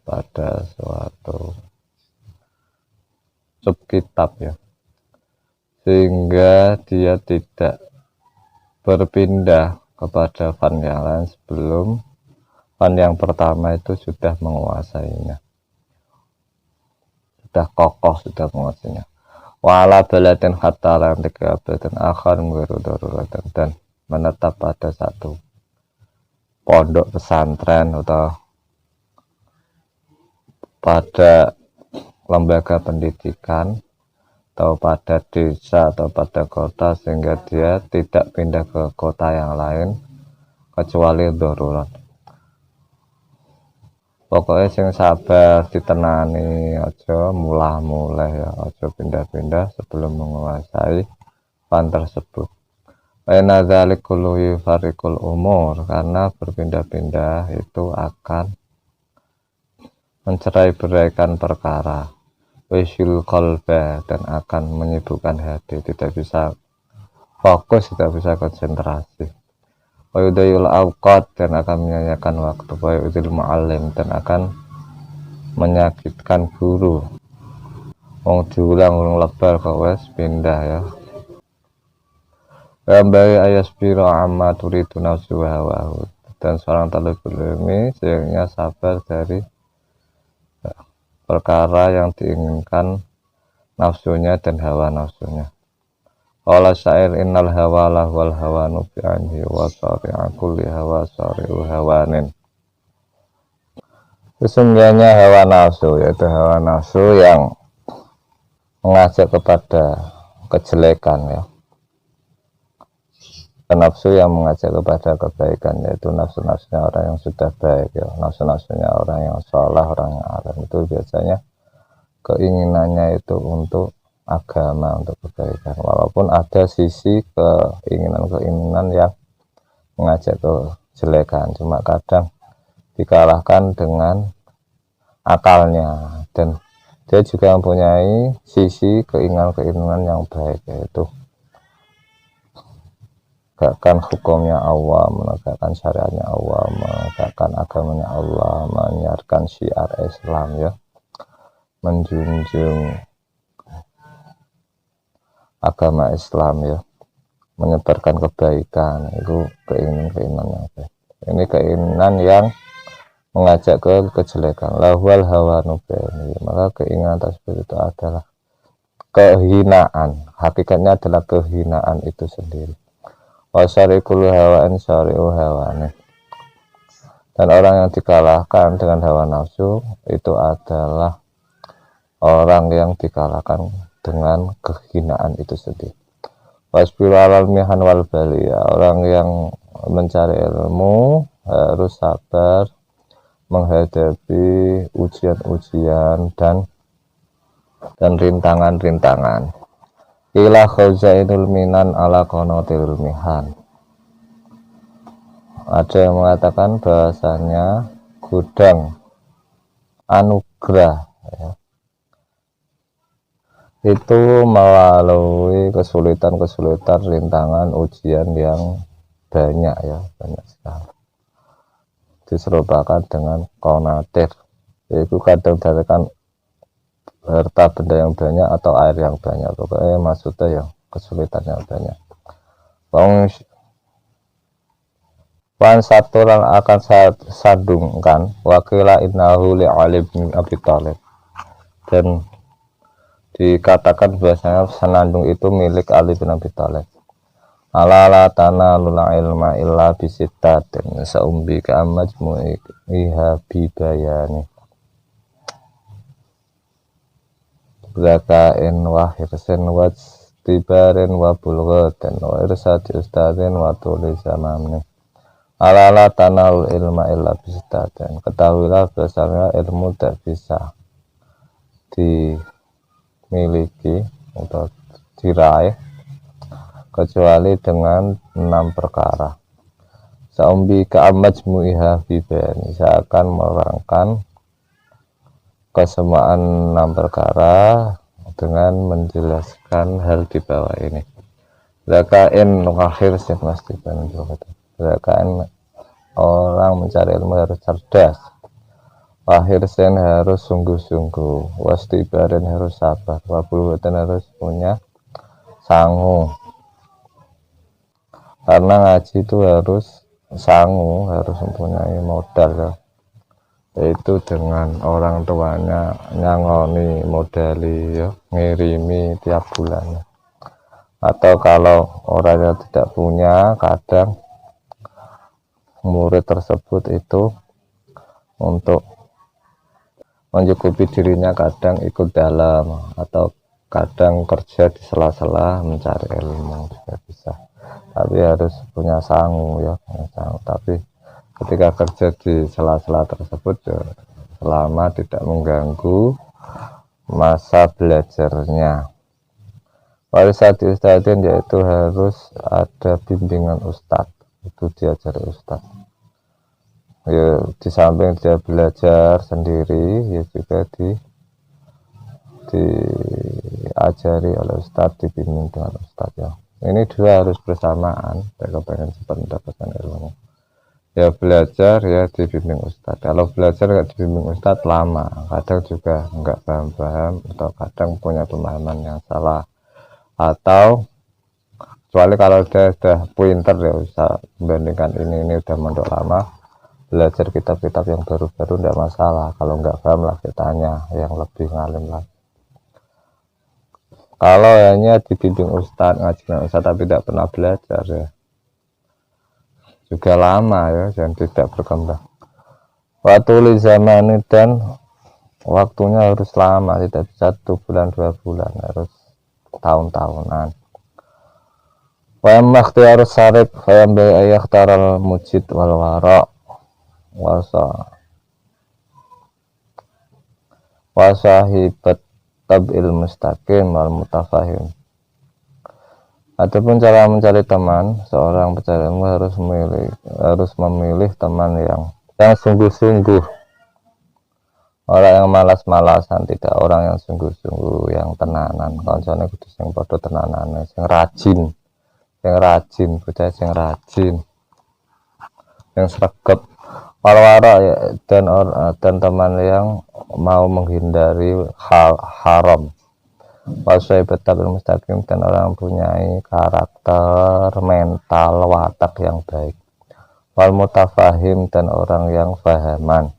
A: pada suatu subkitab ya, sehingga dia tidak berpindah kepada fan yang lain sebelum fan yang pertama itu sudah menguasainya, sudah kokoh, sudah menguasainya. Wala baladin hatta lan tikabatin akhar ngwiru daruratan, dan menetap pada satu pondok pesantren atau pada lembaga pendidikan atau pada desa atau pada kota, sehingga dia tidak pindah ke kota yang lain kecuali darurat. Pokoknya sing sabar ditenani, aja mulah-muleh ya, aja pindah-pindah sebelum menguasai fan tersebut. Aina dzalik kullu yufarriqul umur, karena berpindah-pindah itu akan mencerai-beraikan perkara. Wisyul qalba, dan akan menyibukkan hati, tidak bisa fokus, tidak bisa konsentrasi. Wayudayul awqat, dan akan menyanyikan waktu. Wayudil mu'allim, dan akan menyakitkan guru. Wong diulang lebar kawes pindah ya. Gambai ayasbiro amma turidu nafsu wa hawahu, dan seorang talibul ilmi seyogyanya sabar dari perkara yang diinginkan nafsunya dan hawa nafsunya. Qala syair innal hawa lahwal hawanu fi anhi wa sari'a kulli hawa sari'u hawanin. Sesungguhnya hawa nafsu, yaitu hawa nafsu yang mengajak kepada kejelekan ya. Nafsu yang mengajak kepada kebaikan, yaitu nafsu-nafsunya orang yang sudah baik ya. Nafsu-nafsunya orang yang saleh, orang yang alim, itu biasanya keinginannya itu untuk agama, untuk kebaikan, walaupun ada sisi keinginan-keinginan yang mengajak kejelekan, cuma kadang dikalahkan dengan akalnya, dan dia juga mempunyai sisi keinginan-keinginan yang baik, yaitu menegakkan hukumnya Allah, menegakkan syariatnya Allah, menegakkan agamanya Allah, menyiarkan syiar Islam ya, menjunjung agama Islam ya, menyebarkan kebaikan. Itu keinginan yang baik. Ini keinginan yang mengajak ke kejelekan. Lahwal hawa nubani, maka keinginan tersebut itu adalah kehinaan, hakikatnya adalah kehinaan itu sendiri. Wasarikul hawaan syari'u hawane, dan orang yang dikalahkan dengan hawa nafsu itu adalah orang yang dikalahkan dengan kehinaan itu sendiri. Wasbiru alal mihan wal baliyah, orang yang mencari ilmu harus sabar menghadapi ujian-ujian dan rintangan-rintangan. Ila khazainul minan ala qanatil mihan. Ada yang mengatakan bahasanya gudang anugerah ya, itu melalui kesulitan-kesulitan, rintangan, ujian yang banyak ya, banyak sekali. Diserupakan dengan konatir, yaitu kadang datangkan harta benda yang banyak atau air yang banyak, pokoknya maksudnya yang kesulitan yang banyak. Wan satu orang akan sandungkan wakila innahu li Ali bin Abi Thalib, dan dikatakan bahasanya senandung itu milik Ali bin Abi Thalib. Ala tanalul ilma illa bisittatin saumbi ka majmu'iha bibayani zakain wa hirsin wa tibarin wa bulghatin wa irsati ustadin wa tuli zamamni. Ala tanalul ilma illa bisittatin, ketahuilah bahasanya ilmu tak bisa dimiliki atau diraih kecuali dengan 6 perkara. Saumbi ka'amajmu'iha bibani, saya akan menerangkan kesemuaan 6 perkara dengan menjelaskan hal di bawah ini. Zakain akhir sih pasti juga. Zakain, orang mencari ilmu harus cerdas. Akhir sen harus sungguh-sungguh. Wastibarin harus sabar. Wabulwatan harus punya sanggup. karena ngaji itu harus sangu, harus mempunyai modal ya, yaitu dengan orang tuanya nyangoni modali ya, ngirimi tiap bulannya. Atau kalau orangnya tidak punya, kadang murid tersebut itu untuk mencukupi dirinya kadang ikut dalam, atau kadang kerja di sela-sela mencari ilmu juga bisa, tapi harus punya sangu ya, punya sangu. Tapi ketika kerja di sela-sela tersebut ya, selama tidak mengganggu masa belajarnya. Warisan ustadzin yaitu harus ada bimbingan ustadz, itu diajari ustadz ya, di samping dia belajar sendiri ya juga diajari oleh ustadz, dibimbing dengan ustadz ya. Ini dua harus bersamaan jika pengen cepat mendapatkan ilmu ya, belajar ya dibimbing ustadz. Kalau belajar nggak dibimbing ustadz lama, kadang juga nggak paham-paham, atau kadang punya pemahaman yang salah, atau kecuali kalau dia sudah pinter ya, bisa membandingkan ini udah mondok lama, belajar kitab-kitab yang baru-baru tidak masalah. Kalau nggak paham lah kitanya yang lebih ngalim lagi. Kalau hanya dibimbing ustadz, ngaji ustadz tapi tidak pernah belajar ya, juga lama ya, dan tidak berkembang. Waktu zaman dan waktunya harus lama, tidak bisa 1 bulan 2 bulan, harus tahun-tahunan. Wayam harus sarif, wayam bayayah taral mujid wal wara wasahibat tabil mustaqim wal mutafahim. Adapun cara mencari teman, seorang pencari ilmu harus memilih teman yang sungguh-sungguh, orang yang malas-malasan, tidak orang yang sungguh-sungguh, yang tenanan. Kancane kudu sing padha tenanane, sing rajin, percaya sing rajin, yang sregep. Wara ya, dan teman yang mau menghindari hal haram. Wasai betabil mustaqim, dan orang mempunyai karakter mental watak yang baik. Wal mutafahim, dan orang yang fahaman.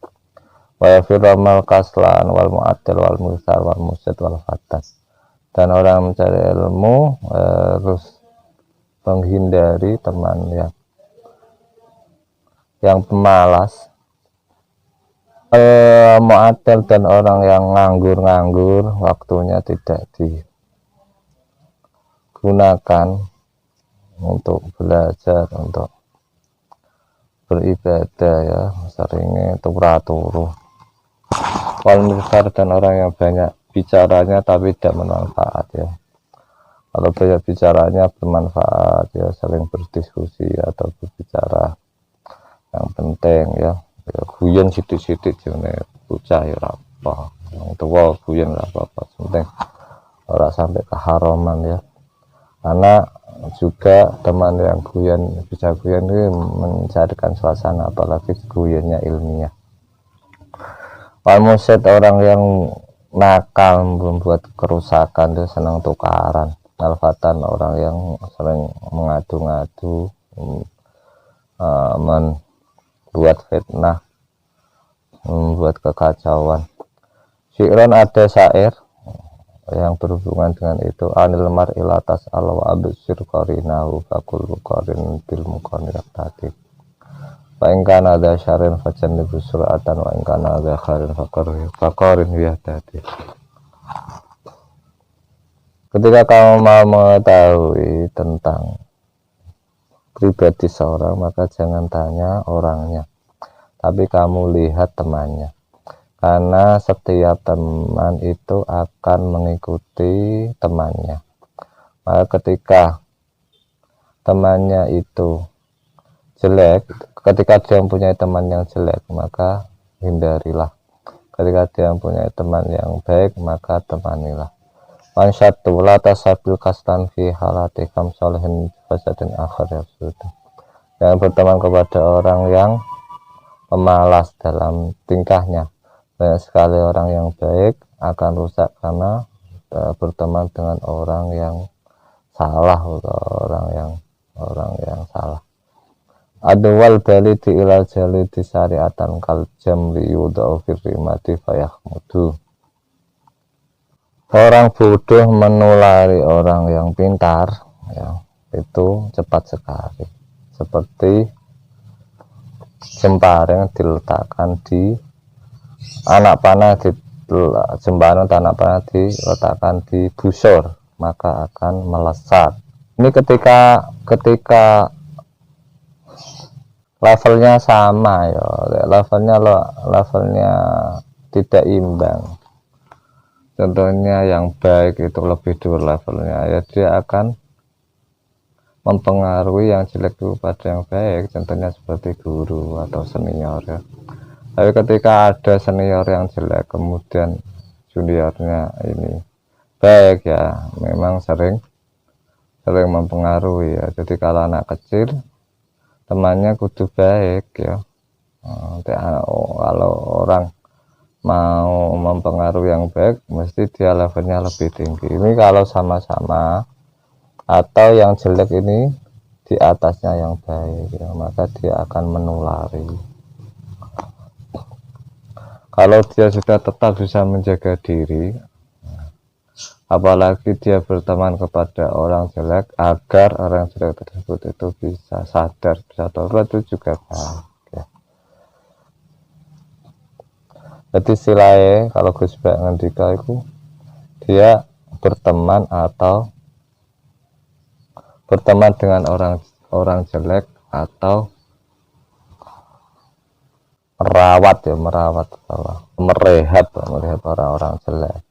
A: Wa yafiramal kaslan wal mu'atil wal musar wal musid wal fatas, dan orang mencari ilmu harus menghindari teman yang pemalas, mu'atil, dan orang yang nganggur, waktunya tidak digunakan untuk belajar, untuk beribadah ya, seringnya turu. Wal misar, dan orang yang banyak bicaranya tapi tidak bermanfaat ya. Kalau banyak bicaranya bermanfaat ya, sering berdiskusi atau berbicara yang penting ya, guyon sidik-sidik jane bocah ya ora apa, wong tuwa guyon ora apa-apa, penting ora sampai keharaman ya. Karena juga teman yang bisa guyon itu mencarikan suasana, apalagi guyonnya ilmiah. Wal musid, orang yang nakal, membuat kerusakan, dia senang tukaran. Alfatan, orang yang sering mengadu-ngadu, membuat fitnah, membuat kekacauan. Syi'ron, ada syair yang berhubungan dengan itu. Anil mar'il atas alwa absir qarinahu fakul qarin bil muqarrir tadi. Wa in kana dza syarrin fajannibu sur'atan wa in kana dza khairin faqarin ya tadi. Ketika kamu mau mengetahui tentang pribadi seorang, maka jangan tanya orangnya, tapi kamu lihat temannya. Karena setiap teman itu akan mengikuti temannya. Maka ketika temannya itu jelek, ketika dia mempunyai teman yang jelek, maka hindarilah. Ketika dia mempunyai teman yang baik, maka temanilah. Mansyatu la tasabil kastan fi halati kam solihin fasadin akhir ya sudah. Yang berteman kepada orang yang pemalas dalam tingkahnya. Banyak sekali orang yang baik akan rusak karena berteman dengan orang yang salah, atau orang yang salah. adwal balidi ila jalidi syariatan kal jamri yudau firrimati fayahmudu. Orang bodoh menulari orang yang pintar, ya, itu cepat sekali. Seperti jemparing diletakkan di anak panah, jemparing anak panah diletakkan di busur, maka akan melesat. Ini ketika levelnya sama, ya, levelnya tidak imbang. Contohnya yang baik itu lebih dulu levelnya, ya dia akan mempengaruhi yang jelek itu pada yang baik. Contohnya seperti guru atau senior, ya. Tapi ketika ada senior yang jelek kemudian juniornya ini baik, ya memang sering mempengaruhi, ya. Jadi kalau anak kecil temannya kudu baik, ya. Kalau orang mau mempengaruhi yang baik mesti dia levelnya lebih tinggi. Ini kalau sama-sama, atau yang jelek ini di atasnya yang baik, ya, maka dia akan menulari. Kalau dia sudah tetap bisa menjaga diri, apalagi dia berteman kepada orang jelek, agar orang jelek tersebut itu bisa sadar, bisa tobat, itu juga baik. Jadi silai kalau Gus Bak ngendika itu dia berteman atau berteman dengan orang jelek, atau merawat, ya, merehab orang-orang jelek.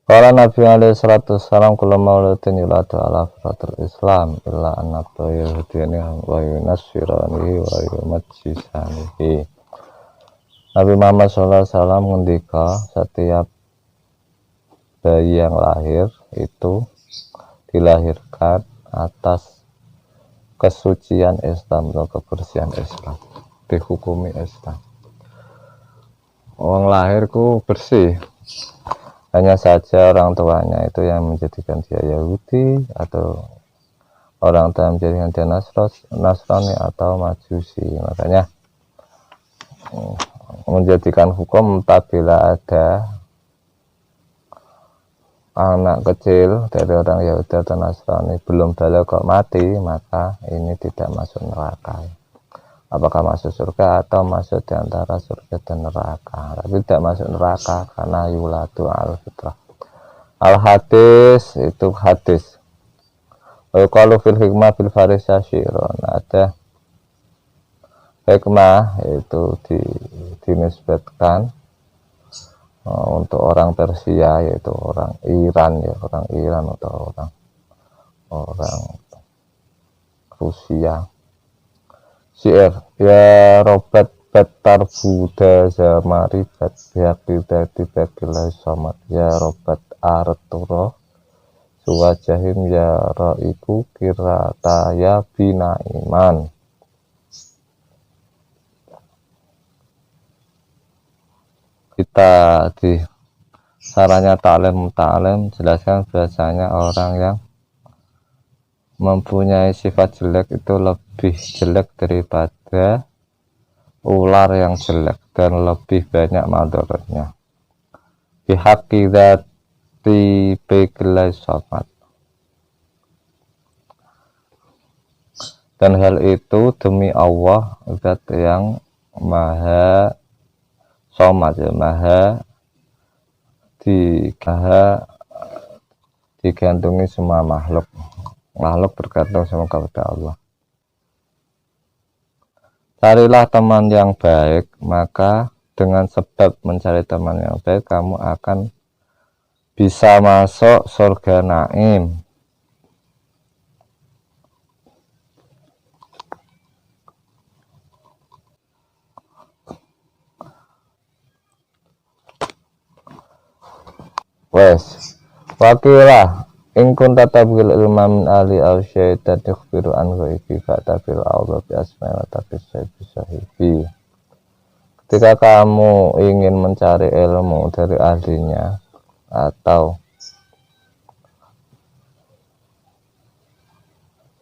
A: Kalau Nabi alaihi salatu wassalam kula mauludin yuladu ala firatul Islam illa annabta yahudini wa yunasiranihi wa yumajjisanihi. Nabi Muhammad SAW ngendika setiap bayi yang lahir itu dilahirkan atas kesucian Islam atau kebersihan Islam, dihukumi Islam. Orang lahirku bersih, hanya saja orang tuanya itu yang menjadikan dia Yahudi, atau orang tua menjadikan dia Nasrani atau Majusi. Makanya menjadikan hukum apabila ada anak kecil dari orang Yahudi atau Nasrani belum balik kok mati, maka ini tidak masuk neraka. Apakah masuk surga atau masuk di antara surga dan neraka, tapi tidak masuk neraka karena yulatu al fitrah. Al hadis itu hadis. Kalau fil hikmah fil farisa syiron, ada hikmah itu dinisbatkan untuk orang Persia, yaitu orang Iran, ya, orang Iran atau orang Rusia. Syair ya robat betar buddha zamari bat biakidati bakilah somat ya robat arturo suwajahim ya roiku kirataya bina iman. Kita di sarannya ta'lim jelaskan biasanya orang yang mempunyai sifat jelek itu lebih jelek daripada ular yang jelek dan lebih banyak madharatnya. Bihaqqi dzati biqilai somat. Dan hal itu demi Allah, zat yang maha somat, ya, maha digantungi semua makhluk bergantung semua kepada Allah. Carilah teman yang baik, maka dengan sebab mencari teman yang baik kamu akan bisa masuk surga naim. Wes wakilah in kunta tabghil ilma min ali aw syaitan tukhbiru an ghaibi fa tabil Allah bi asma'i wa taqis sahibi. Ketika kamu ingin mencari ilmu dari ahlinya, atau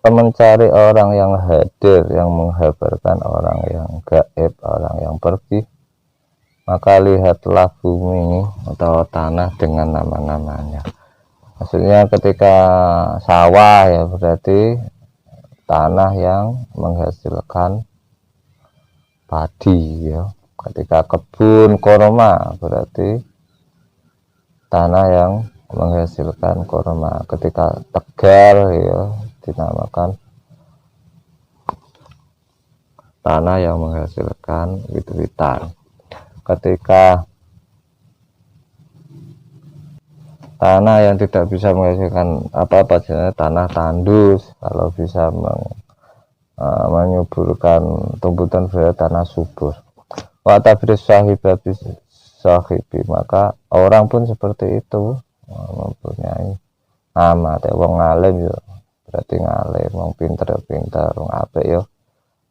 A: mencari orang yang hadir, yang menghabarkan orang yang gaib, orang yang pergi, maka lihatlah bumi atau tanah dengan nama-namanya. Maksudnya ketika sawah ya berarti tanah yang menghasilkan padi ya. Ketika kebun korma berarti tanah yang menghasilkan korma. Ketika Tegal ya dinamakan tanah yang menghasilkan wit-witan. Ketika tanah yang tidak bisa menghasilkan apa-apa, tanah tandus, kalau bisa menyuburkan tumbuhan berarti tanah subur. Wa tabris sahibabi sahibi, maka orang pun seperti itu, mempunyai nama. Wong alim yo berarti ngalim, wong pinter ya pinter, wong apik yo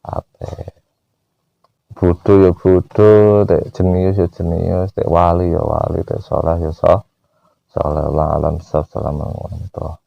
A: apik, bodoh ya bodoh, jenius ya jenius, wali ya wali, saleh ya saleh. Alam, assalamualaikum warahmatullahi wabarakatuh.